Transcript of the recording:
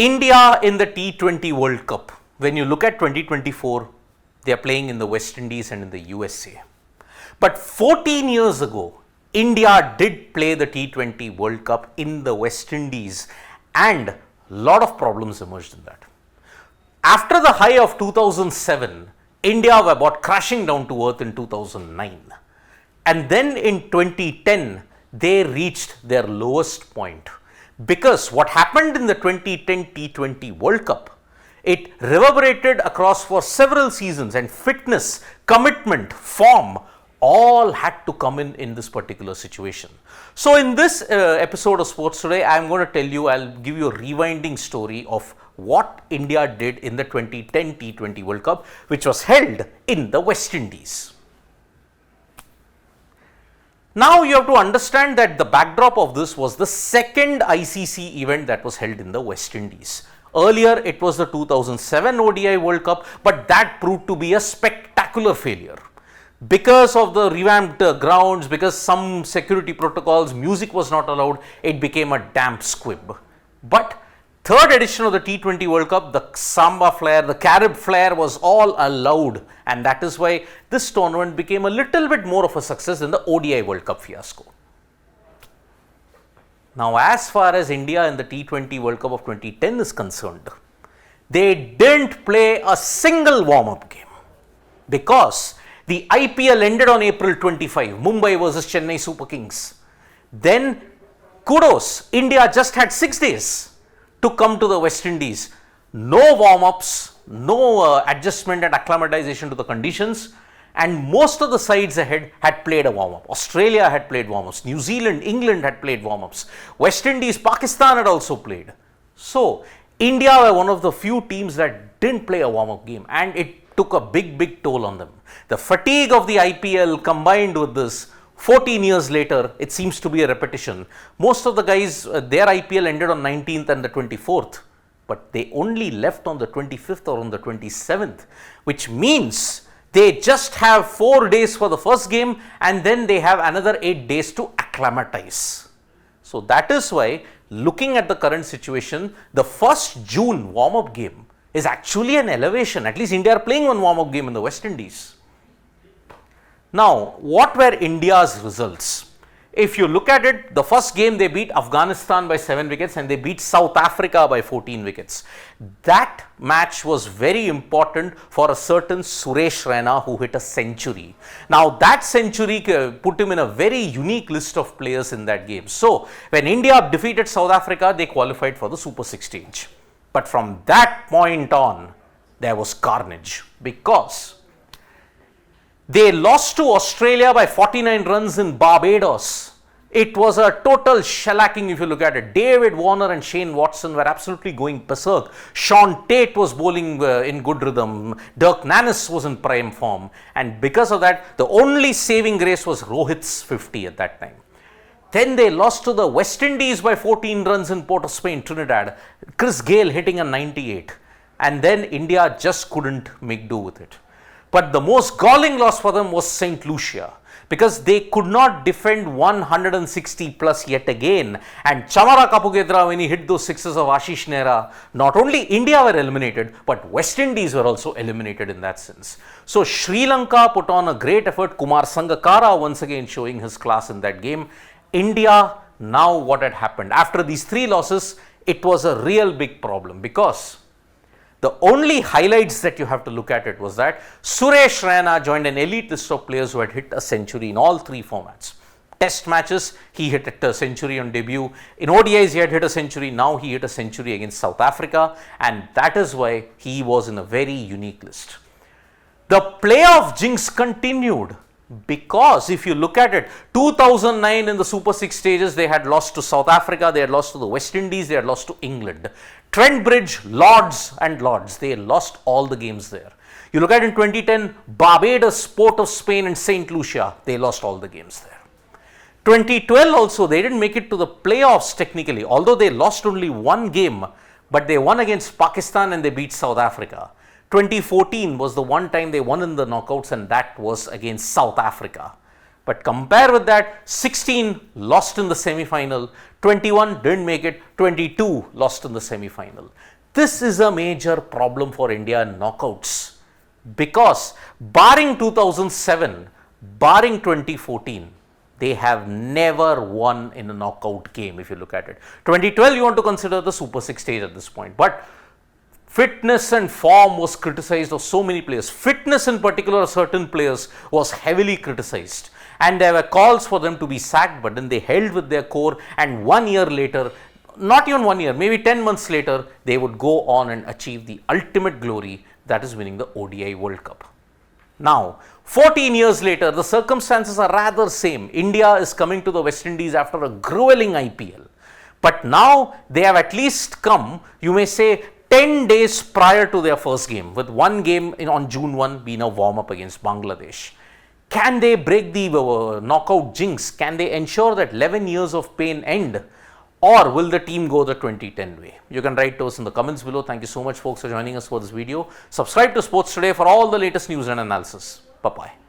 India in the T20 World Cup. When you look at 2024, they are playing in the West Indies and in the USA. But 14 years ago, India did play the T20 World Cup in the West Indies, and a lot of problems emerged in that. After the high of 2007, India were brought crashing down to earth in 2009. And then in 2010, they reached their lowest point. Because what happened in the 2010 T20 World Cup, it reverberated across for several seasons, and fitness, commitment, form, all had to come in this particular situation. So in this episode of Sports Today, I am going to tell you, I'll give you a rewinding story of what India did in the 2010 T20 World Cup, which was held in the West Indies. Now you have to understand that the backdrop of this was the second ICC event that was held in the West Indies. Earlier it was the 2007 ODI World Cup, but that proved to be a spectacular failure. Because of the revamped grounds, because some security protocols, music was not allowed, it became a damp squib. But third edition of the T20 World Cup, the Samba flair, the Carib flair was all allowed, and that is why this tournament became a little bit more of a success than the ODI World Cup fiasco. Now, as far as India in the T20 World Cup of 2010 is concerned, they didn't play a single warm-up game because the IPL ended on April 25, Mumbai versus Chennai Super Kings. Then, kudos, India just had 6 days to come to the West Indies. No warm-ups, no adjustment and acclimatization to the conditions, and most of the sides ahead had played a warm-up. Australia had played warm-ups, New Zealand, England had played warm-ups, West Indies, Pakistan had also played. So, India were one of the few teams that didn't play a warm-up game, and it took a big toll on them. The fatigue of the IPL combined with this, 14 years later, it seems to be a repetition. Most of the guys, their IPL ended on 19th and the 24th, but they only left on the 25th or on the 27th, which means they just have 4 days for the first game, and then they have another 8 days to acclimatize. So that is why, looking at the current situation, the first June warm-up game is actually an elevation. At least India are playing one warm-up game in the West Indies. Now, what were India's results? If you look at it, the first game they beat Afghanistan by 7 wickets and they beat South Africa by 14 wickets. That match was very important for a certain Suresh Raina who hit a century. Now, that century put him in a very unique list of players in that game. So, when India defeated South Africa, they qualified for the Super 16. But from that point on, there was carnage because they lost to Australia by 49 runs in Barbados. It was a total shellacking if you look at it. David Warner and Shane Watson were absolutely going berserk. Sean Tate was bowling in good rhythm. Dirk Nannes was in prime form. And because of that, the only saving grace was Rohit's 50 at that time. Then they lost to the West Indies by 14 runs in Port of Spain, Trinidad. Chris Gayle hitting a 98. And then India just couldn't make do with it. But the most galling loss for them was St. Lucia because they could not defend 160 plus yet again. And Chamara Kapugedra, when he hit those sixes of Ashish Nehra, not only India were eliminated, but West Indies were also eliminated in that sense. So Sri Lanka put on a great effort. Kumar Sangakkara once again showing his class in that game. India, now what had happened? After these 3 losses, it was a real big problem because the only highlights that you have to look at it was that Suresh Raina joined an elite list of players who had hit a century in all 3 formats. Test matches, he hit a century on debut. In ODIs, he had hit a century. Now he hit a century against South Africa, and that is why he was in a very unique list. The playoff jinx continued because if you look at it, 2009 in the Super 6 stages, they had lost to South Africa, they had lost to the West Indies, they had lost to England. Trent Bridge, Lords and Lords, they lost all the games there. You look at it in 2010, Barbados, Port of Spain and St. Lucia, they lost all the games there. 2012 also, they didn't make it to the playoffs technically, although they lost only 1 game, but they won against Pakistan and they beat South Africa. 2014 was the one time they won in the knockouts, and that was against South Africa. But compare with that, 16 lost in the semi-final, 21 didn't make it, 22 lost in the semi-final. This is a major problem for India in knockouts, because barring 2007, barring 2014, they have never won in a knockout game if you look at it. 2012 you want to consider the Super 6 stage at this point, but fitness and form was criticized of so many players. Fitness in particular of certain players was heavily criticized, and there were calls for them to be sacked, but then they held with their core, and 1 year later, not even 1 year, maybe 10 months later, they would go on and achieve the ultimate glory, that is winning the ODI World Cup. Now, 14 years later, the circumstances are rather same. India is coming to the West Indies after a grueling IPL. But now they have at least come, you may say, 10 days prior to their first game, with one game on June 1 being a warm-up against Bangladesh. Can they break the knockout jinx? Can they ensure that 11 years of pain end? Or will the team go the 2010 way? You can write to us in the comments below. Thank you so much, folks, for joining us for this video. Subscribe to Sports Today for all the latest news and analysis. Bye-bye.